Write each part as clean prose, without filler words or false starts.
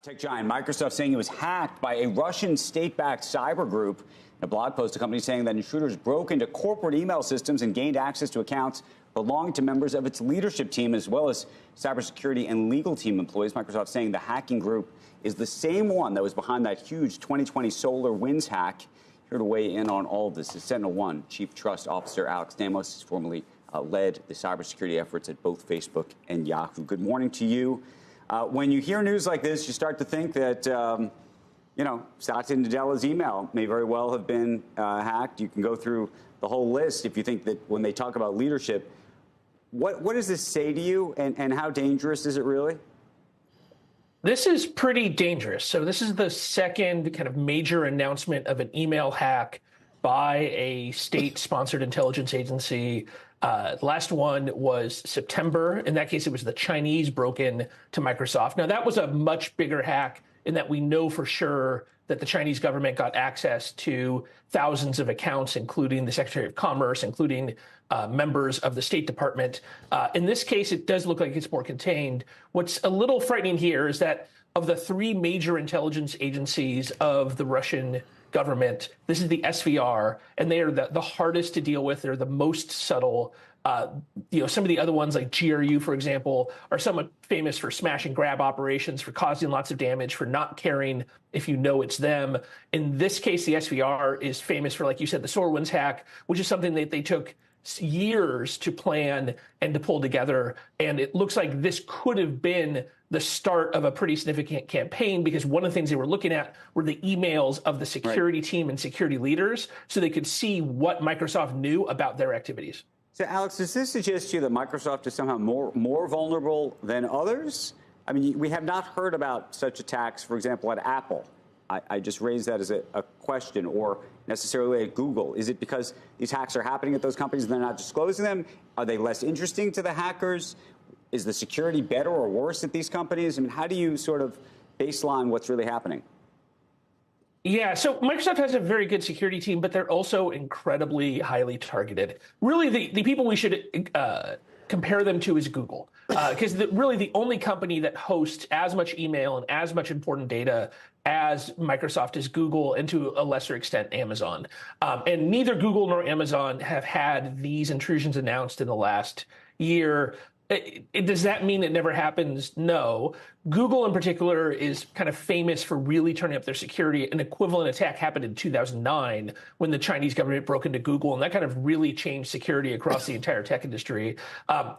Tech giant Microsoft saying it was hacked by a Russian state-backed cyber group. In a blog post, the company saying that intruders broke into corporate email systems and gained access to accounts belonging to members of its leadership team, as well as cybersecurity and legal team employees. Microsoft saying the hacking group is the same one that was behind that huge 2020 SolarWinds hack. Here to weigh in on all of this is SentinelOne Chief Trust Officer Alex Stamos. He's formerly led the cybersecurity efforts at both Facebook and Yahoo. Good morning to you. When you hear news like this, you start to think that, Satya Nadella's email may very well have been hacked. You can go through the whole list if you think that when they talk about leadership. What does this say to you, and how dangerous is it really? This is pretty dangerous. So this is the second kind of major announcement of an email hack by a state-sponsored intelligence agency. The last one was September. In that case, it was the Chinese broke in to Microsoft. Now, that was a much bigger hack in that we know for sure that the Chinese government got access to thousands of accounts, including the Secretary of Commerce, including members of the State Department. In this case, it does look like it's more contained. What's a little frightening here is that of the three major intelligence agencies of the Russian government, this is the SVR, and they are the hardest to deal with. They're the most subtle. Some of the other ones like GRU, for example, are somewhat famous for smash and grab operations, for causing lots of damage, for not caring if you know it's them. In this case, the SVR is famous for, like you said, the SolarWinds hack, which is something that they took years to plan and to pull together. And it looks like this could have been the start of a pretty significant campaign, because one of the things they were looking at were the emails of the security team and security leaders, so they could see what Microsoft knew about their activities. So, Alex, does this suggest to you that Microsoft is somehow more vulnerable than others? I mean, we have not heard about such attacks, for example, at Apple. I just raised that as a question, or necessarily at Google. Is it because these hacks are happening at those companies and they're not disclosing them? Are they less interesting to the hackers? Is the security better or worse at these companies? I mean, how do you sort of baseline what's really happening? Yeah, so Microsoft has a very good security team, but they're also incredibly highly targeted. Really, the people we should compare them to is Google, because really the only company that hosts as much email and as much important data as Microsoft is Google, and to a lesser extent, Amazon. And neither Google nor Amazon have had these intrusions announced in the last year. Does that mean it never happens? No. Google in particular is kind of famous for really turning up their security. An equivalent attack happened in 2009 when the Chinese government broke into Google, and that kind of really changed security across the entire tech industry.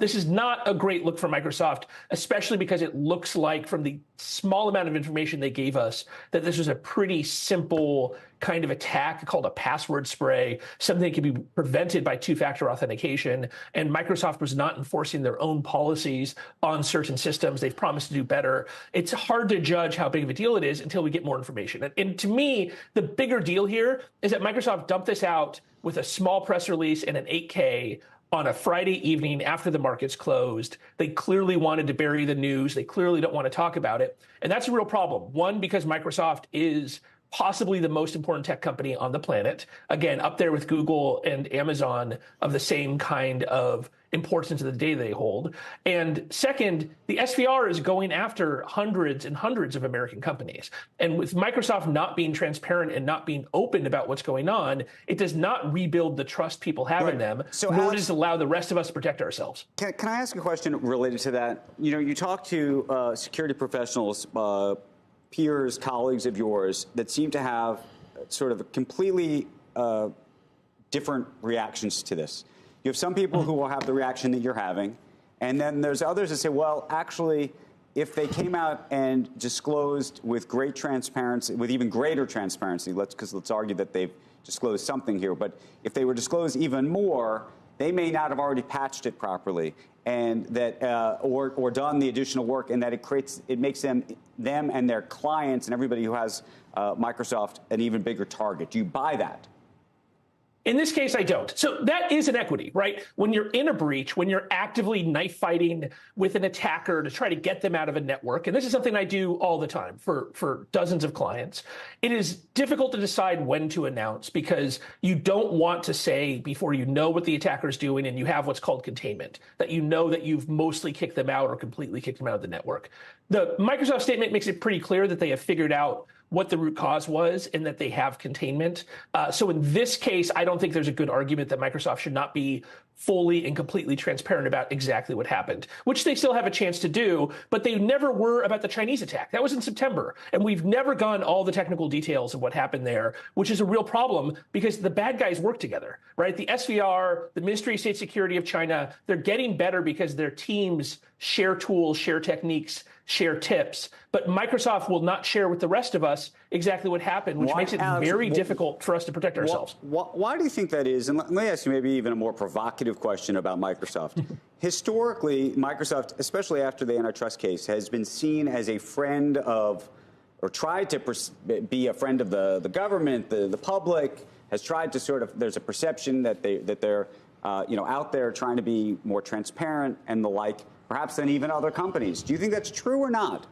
This is not a great look for Microsoft, especially because it looks like, from the small amount of information they gave us, that this was a pretty simple kind of attack called a password spray, something that can be prevented by two-factor authentication. And Microsoft was not enforcing their own policies on certain systems. They've promised to do better. It's hard to judge how big of a deal it is until we get more information. And to me, the bigger deal here is that Microsoft dumped this out with a small press release and an 8K on a Friday evening after the markets closed. They clearly wanted to bury the news. They clearly don't want to talk about it. And that's a real problem. One, because Microsoft is possibly the most important tech company on the planet. Again, up there with Google and Amazon, of the same kind of importance of the data they hold. And second, the SVR is going after hundreds and hundreds of American companies. And with Microsoft not being transparent and not being open about what's going on, it does not rebuild the trust people have in them, nor does it allow the rest of us to protect ourselves. Can I ask a question related to that? You know, you talk to security professionals, peers, colleagues of yours, that seem to have sort of completely different reactions to this. You have some people who will have the reaction that you're having, and then there's others that say, well, actually, if they came out and disclosed with great transparency, with even greater transparency, let's argue that they've disclosed something here, but if they were disclosed even more, they may not have already patched it properly, and that or done the additional work, and that it makes them and their clients and everybody who has Microsoft an even bigger target. Do you buy that? In this case, I don't. So that is an equity, right? When you're in a breach, when you're actively knife fighting with an attacker to try to get them out of a network, and this is something I do all the time for dozens of clients, it is difficult to decide when to announce because you don't want to say before you know what the attacker's doing and you have what's called containment, that you know that you've mostly kicked them out or completely kicked them out of the network. The Microsoft statement makes it pretty clear that they have figured out what the root cause was and that they have containment. So in this case, I don't think there's a good argument that Microsoft should not be fully and completely transparent about exactly what happened, which they still have a chance to do, but they never were about the Chinese attack. That was in September, and we've never gone all the technical details of what happened there, which is a real problem because the bad guys work together, right? The SVR, the Ministry of State Security of China, they're getting better because their teams share tools, share techniques, share tips, but Microsoft will not share with the rest of us exactly what happened, which makes it very difficult for us to protect ourselves. Why do you think that is? And let me ask you maybe even a more provocative question about Microsoft. Historically, Microsoft, especially after the antitrust case, has been seen as a friend of, or tried to be a friend of the government, the public, has tried to sort of, there's a perception that they're out there trying to be more transparent and the like, perhaps than even other companies. Do you think that's true or not?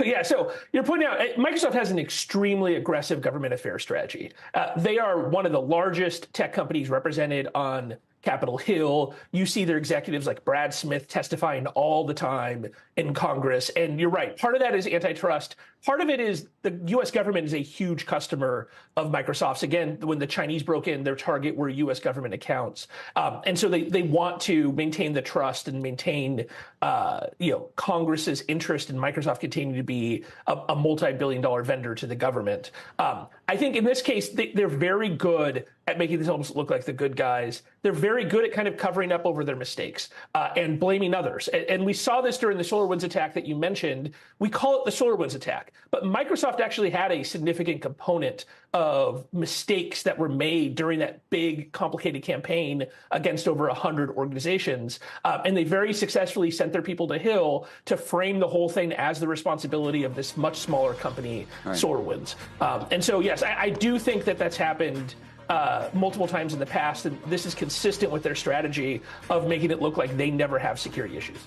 Yeah, so you're pointing out Microsoft has an extremely aggressive government affairs strategy. They are one of the largest tech companies represented on Capitol Hill. You see their executives like Brad Smith testifying all the time in Congress. And you're right. Part of that is antitrust. Part of it is the U.S. government is a huge customer of Microsoft's. Again, when the Chinese broke in, their target were U.S. government accounts. And so they want to maintain the trust and maintain, Congress's interest in Microsoft continuing to be a multi-billion-dollar vendor to the government. I think in this case, they're very good at making themselves look like the good guys. They're very good at kind of covering up over their mistakes and blaming others. And we saw this during the SolarWinds attack that you mentioned. We call it the SolarWinds attack. But Microsoft actually had a significant component of mistakes that were made during that big, complicated campaign against over 100 organizations. And they very successfully sent their people to Hill to frame the whole thing as the responsibility of this much smaller company, right. SolarWinds. And so, yes, I do think that that's happened multiple times in the past, and this is consistent with their strategy of making it look like they never have security issues.